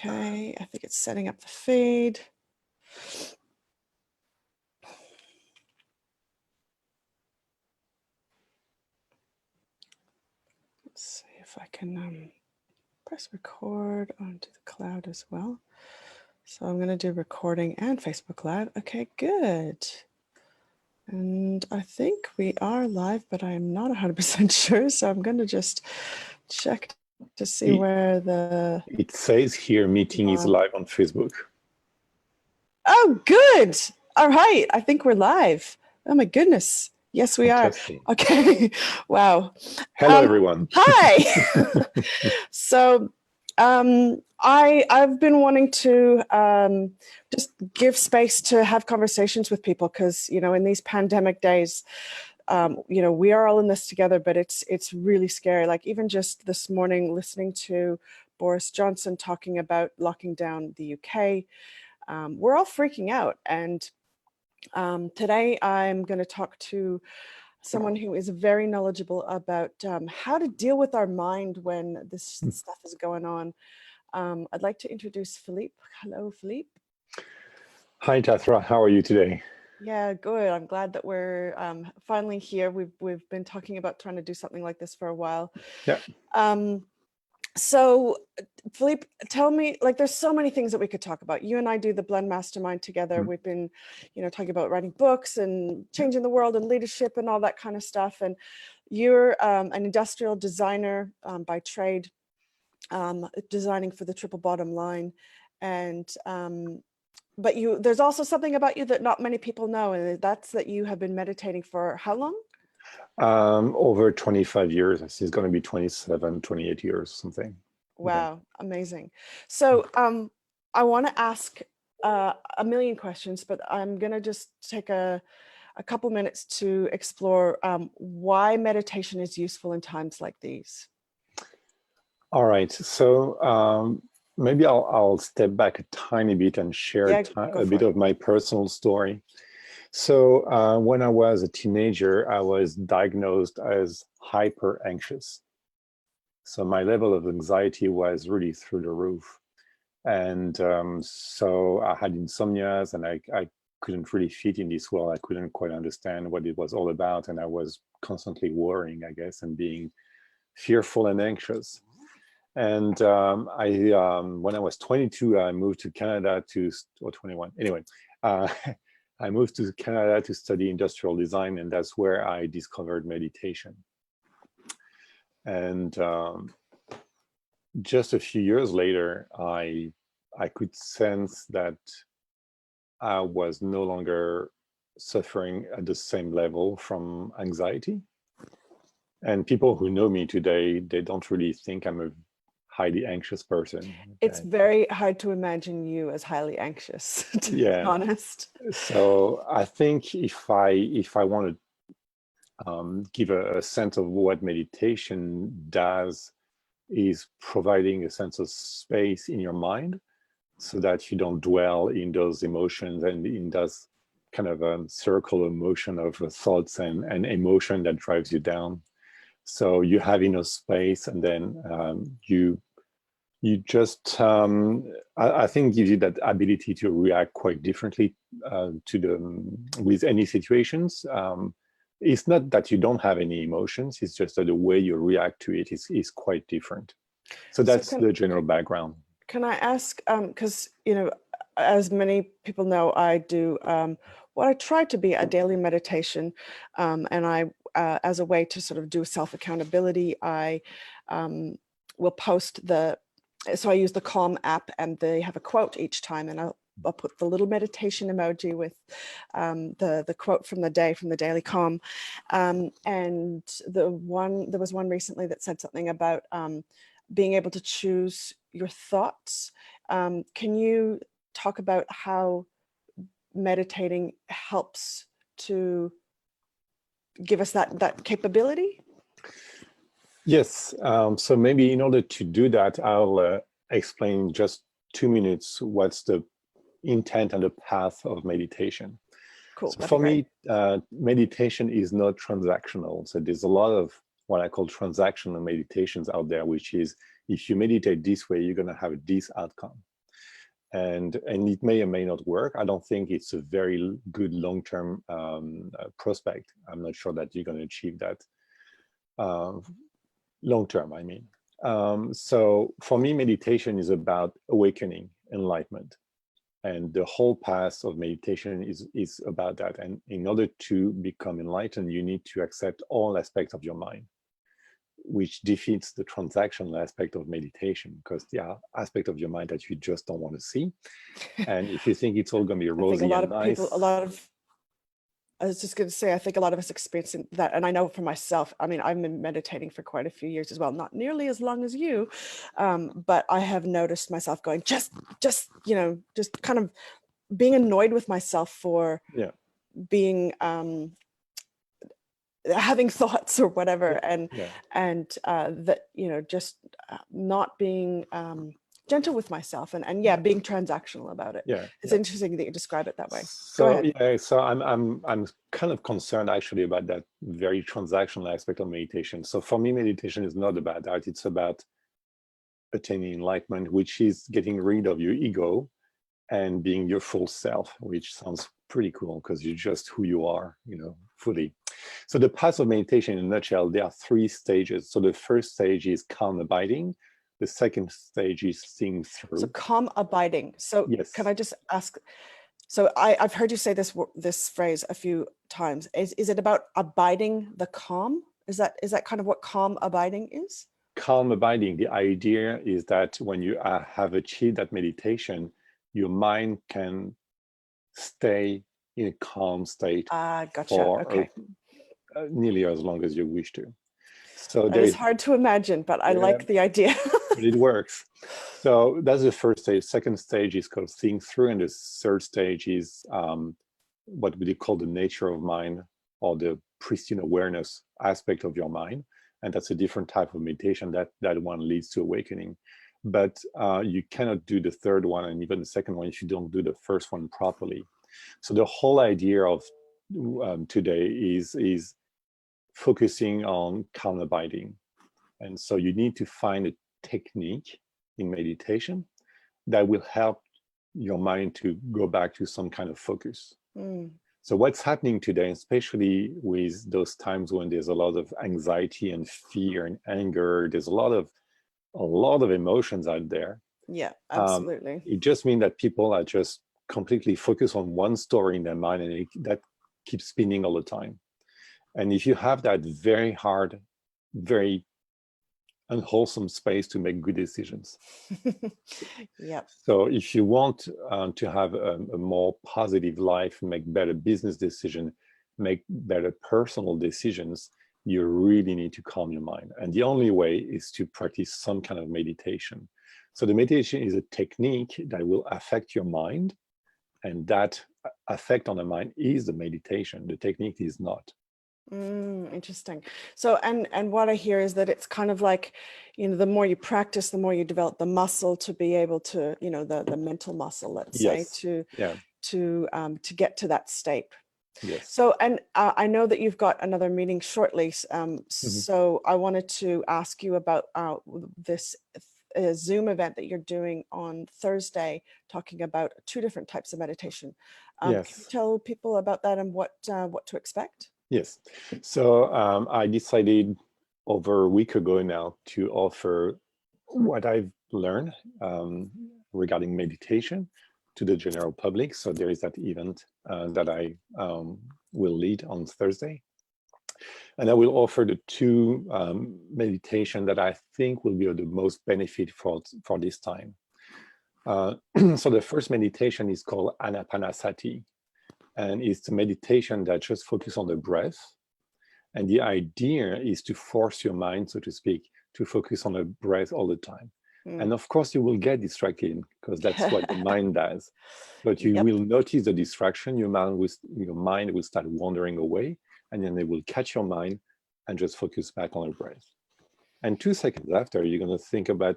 Okay, I think it's setting up the feed. Let's see if I can press record onto the cloud as well. So I'm going to do recording and Facebook Live. Okay, good. And I think we are live, but I'm not 100% sure. So I'm going to just check to see where the... It says here, meeting is live on Facebook. Oh, good. All right. I think we're live. Oh, my goodness. Yes, we are. Okay. Wow. Hello, everyone. Hi. So I've been wanting to just give space to have conversations with people because, you know, in these pandemic days, you know, we are all in this together, but it's really scary. Like even just this morning, listening to Boris Johnson talking about locking down the UK, we're all freaking out. And today I'm going to talk to someone who is very knowledgeable about how to deal with our mind when this stuff is going on. I'd like to introduce Philippe. Hello, Philippe. Hi, Tathra. How are you today? Yeah, good. I'm glad that we're finally here. We've been talking about trying to do something like this for a while. Yeah. So, Philippe, tell me, like, there's so many things that we could talk about. You and I do the Blend Mastermind together. We've been, you know, talking about writing books and changing the world and leadership and all that kind of stuff. And you're an industrial designer by trade, designing for the triple bottom line. And but there's also something about you that not many people know, and that's that you have been meditating for how long? Over 25 years. I think it's going to be 27, 28 years, something. Wow, amazing. So I want to ask a million questions, but I'm going to just take a couple minutes to explore why meditation is useful in times like these. All right. So maybe I'll step back a tiny bit and share a bit of my personal story. So when I was a teenager, I was diagnosed as hyper anxious. So my level of anxiety was really through the roof. And so I had insomnias, and I couldn't really fit in this world. I couldn't quite understand what it was all about. And I was constantly worrying, I guess, and being fearful and anxious. And when I was 22, I moved to Canada or 21. Anyway, I moved to Canada to study industrial design, and that's where I discovered meditation. And just a few years later, I could sense that I was no longer suffering at the same level from anxiety. And people who know me today, they don't really think I'm a highly anxious person. It's very hard to imagine you as highly anxious, to be honest. So I think if I want to give a sense of what meditation does, is providing a sense of space in your mind so that you don't dwell in those emotions and in those kind of circle of motion of thoughts and emotion that drives you down. So you have enough space, and then you just, I think, gives you that ability to react quite differently with any situations. It's not that you don't have any emotions, it's just that the way you react to it is quite different. So that's the general background. Can I ask, because, you know, as many people know, I do what I try to be a daily meditation, and I, as a way to sort of do self-accountability, I will post so I use the Calm app, and they have a quote each time, and I'll put the little meditation emoji with the quote from the day, from the Daily Calm. And there was one recently that said something about being able to choose your thoughts. Can you talk about how meditating helps to give us that capability? Yes. So maybe in order to do that, I'll explain just 2 minutes what's the intent and the path of meditation. Cool. So for me, meditation is not transactional. So there's a lot of what I call transactional meditations out there, which is if you meditate this way, you're going to have this outcome. and it may or may not work. I don't think it's a very good long-term prospect. I'm not sure that you're going to achieve that long-term, I mean. So for me, meditation is about awakening, enlightenment. And the whole path of meditation is about that. And in order to become enlightened, you need to accept all aspects of your mind, which defeats the transactional aspect of meditation, because there are aspects of your mind that you just don't want to see. And if you think it's all going to be rosy and nice. I was just going to say, I think a lot of us experiencing that, and I know for myself, I mean, I've been meditating for quite a few years as well, not nearly as long as you, but I have noticed myself going, just kind of being annoyed with myself for being, having thoughts or whatever, and that, just not being gentle with myself, and being transactional about it. It's interesting that you describe it that way. So so I'm kind of concerned actually about that very transactional aspect of meditation. So for me, meditation is not about that. It's about attaining enlightenment, which is getting rid of your ego and being your full self, which sounds pretty cool because you're just who you are, fully. So the path of meditation in a nutshell, there are 3 stages. So the first stage is calm abiding. The second stage is seeing through. So calm abiding. So can I just ask, so I've heard you say this phrase a few times. Is it about abiding the calm? Is that kind of what calm abiding is? Calm abiding, the idea is that when you have achieved that meditation, your mind can stay in a calm state for nearly as long as you wish to. So it's hard to imagine, but I like the idea. But it works. So that's the first stage. Second stage is called seeing through, and the third stage is what we call the nature of mind, or the pristine awareness aspect of your mind. And that's a different type of meditation. That one leads to awakening. But you cannot do the third one and even the second one if you don't do the first one properly. So the whole idea of today is focusing on calm abiding. And so you need to find a technique in meditation that will help your mind to go back to some kind of focus. So what's happening today, especially with those times when there's a lot of anxiety and fear and anger, there's a lot of emotions out there. Yeah, absolutely. It just means that people are just completely focused on one story in their mind, and that keeps spinning all the time. And if you have that very hard, very unwholesome space to make good decisions. So if you want to have a more positive life, make better business decisions, make better personal decisions, you really need to calm your mind. And the only way is to practice some kind of meditation. So the meditation is a technique that will affect your mind, and that effect on the mind is the meditation. The technique is not. Interesting. So, and what I hear is that it's kind of like, the more you practice, the more you develop the muscle to be able to, the mental muscle, let's say, to get to that state. Yes. So, and I know that you've got another meeting shortly. So I wanted to ask you about this Zoom event that you're doing on Thursday, talking about 2 different types of meditation. Can you tell people about that and what to expect? Yes. So I decided over a week ago now to offer what I've learned regarding meditation to the general public. So there is that event that I will lead on Thursday. And I will offer the 2 meditation that I think will be of the most benefit for this time. So the first meditation is called Anapanasati. And it's a meditation that just focuses on the breath. And the idea is to force your mind, so to speak, to focus on the breath all the time. And of course, you will get distracted because that's what the mind does. But you will notice the distraction. Your mind will start wandering away, and then they will catch your mind and just focus back on the breath. And 2 seconds after, you're going to think about,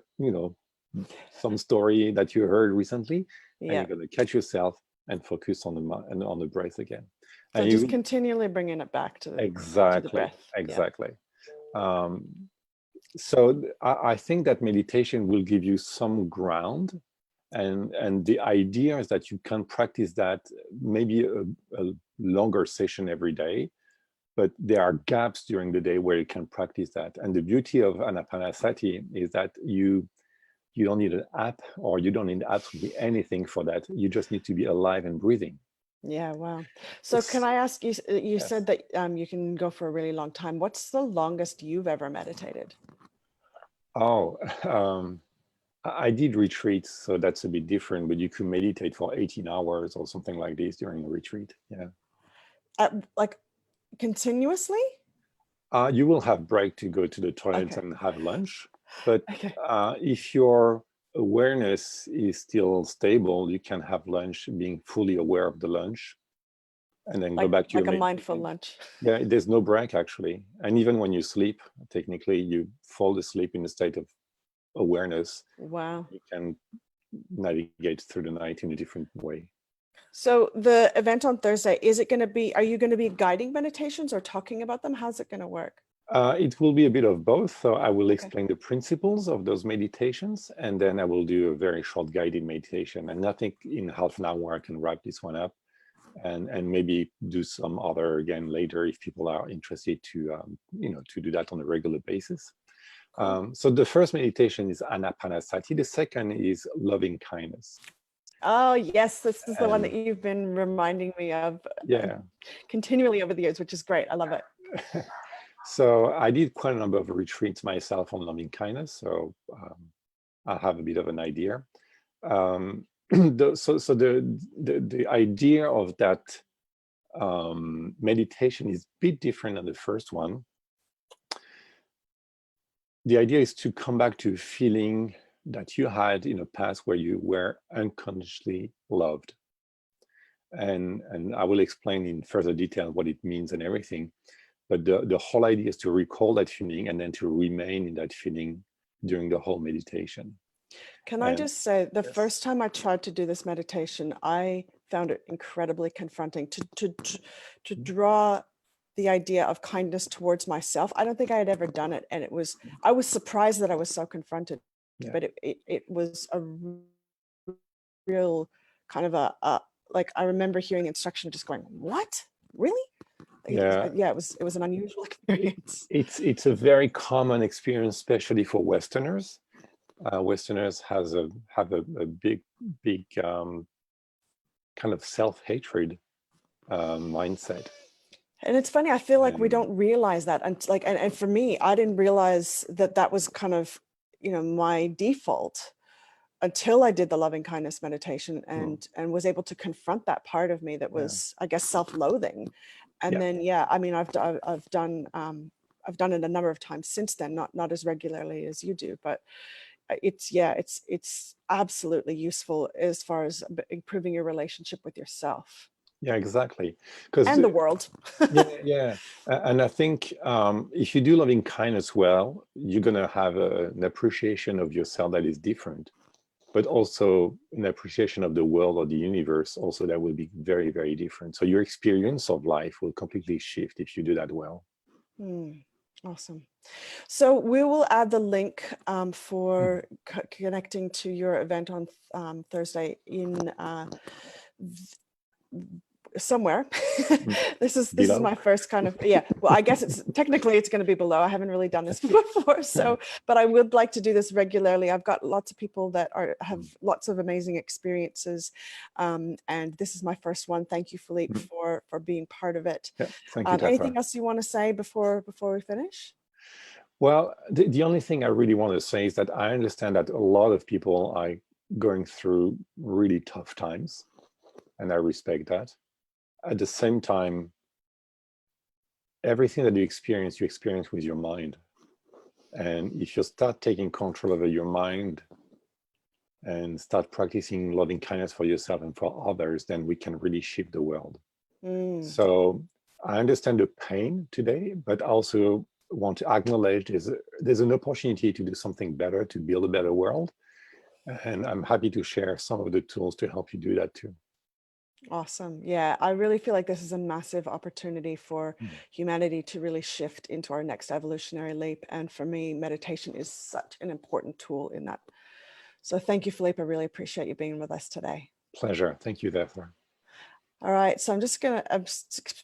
some story that you heard recently, and you're going to catch yourself and focus on the breath again. So and just continually bringing it back to the breath. Exactly. So I think that meditation will give you some ground And the idea is that you can practice that maybe a longer session every day, but there are gaps during the day where you can practice that. And the beauty of Anapanasati is that you don't need an app, or you don't need absolutely anything for that. You just need to be alive and breathing. Yeah, wow. So can I ask you, you Yes. said that you can go for a really long time. What's the longest you've ever meditated? Oh, I did retreats, so that's a bit different, but you could meditate for 18 hours or something like this during a retreat. Yeah. Like continuously? You will have break to go to the toilet Okay. and have lunch, but Okay. if your awareness is still stable, you can have lunch being fully aware of the lunch and then go back to your Like a mindful meditation. lunch. Yeah, there's no break actually. And even when you sleep, technically you fall asleep in a state of awareness. Wow. You can navigate through the night in a different way. So the event on Thursday, is it going to be, are you going to be guiding meditations or talking about them? How's it going to work? It will be a bit of both. So I will explain the principles of those meditations, and then I will do a very short guided meditation. And I think in half an hour I can wrap this one up, and maybe do some other again later if people are interested to to do that on a regular basis. Cool. So the first meditation is Anapanasati. The second is loving kindness. Oh, yes. This is the one that And you've been reminding me of yeah. continually over the years, which is great. I love it. So I did quite a number of retreats myself on loving kindness, so I have a bit of an idea. The idea of that meditation is a bit different than the first one. The idea is to come back to a feeling that you had in a past where you were unconsciously loved. And I will explain in further detail what it means and everything. But the whole idea is to recall that feeling and then to remain in that feeling during the whole meditation. Can I And just say, the yes. first time I tried to do this meditation, I found it incredibly confronting to draw the idea of kindness towards myself. I don't think I had ever done it. And I was surprised that I was so confronted, Yeah. but it was a real kind of like, I remember hearing instruction just going, what? Really? Yeah. Yeah, it was an unusual experience. It's a very common experience, especially for Westerners. Westerners have a big kind of self-hatred mindset. And it's funny, I feel like we And don't realize that. And for me, I didn't realize that that was kind of, my default until I did the loving kindness meditation and was able to confront that part of me that was, I guess, self-loathing. And then, I mean, I've done it a number of times since then, not as regularly as you do, but it's absolutely useful as far as improving your relationship with yourself. yeah, exactly. Because And the world. yeah. And I think if you do loving kindness well, you're gonna have an appreciation of yourself that is different, but also an appreciation of the world or the universe also that will be very, very different. So your experience of life will completely shift if you do that well. Awesome. So we will add the link for connecting to your event on Thursday in somewhere. This is Below. my first kind of, well, I guess it's technically it's going to be below. I haven't really done this before, so but I would like to do this regularly. I've got lots of people that have lots of amazing experiences, and this is my first one. Thank you, Philippe, for being part of it. Yeah, thank you, Tatra. Anything else you want to say before we finish? Well, the only thing I really want to say is that I understand that a lot of people are going through really tough times, and I respect that. At the same time, everything that you experience with your mind. And if you start taking control over your mind and start practicing loving kindness for yourself and for others, then we can really shift the world. So I understand the pain today, but also want to acknowledge there's an opportunity to do something better, to build a better world. And I'm happy to share some of the tools to help you do that too. Awesome. Yeah, I really feel like this is a massive opportunity for humanity to really shift into our next evolutionary leap. And for me, meditation is such an important tool in that So thank you, Philippe. I really appreciate you being with us today. Pleasure. Thank you, therefore. All right, so I'm just gonna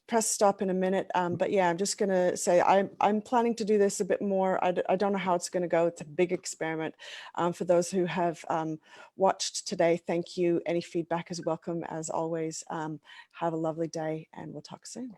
press stop in a minute, but yeah, I'm just gonna say I'm planning to do this a bit more. I don't know how it's gonna go. It's a big experiment. For those who have watched today, thank you. Any feedback is welcome as always. Have a lovely day and we'll talk soon.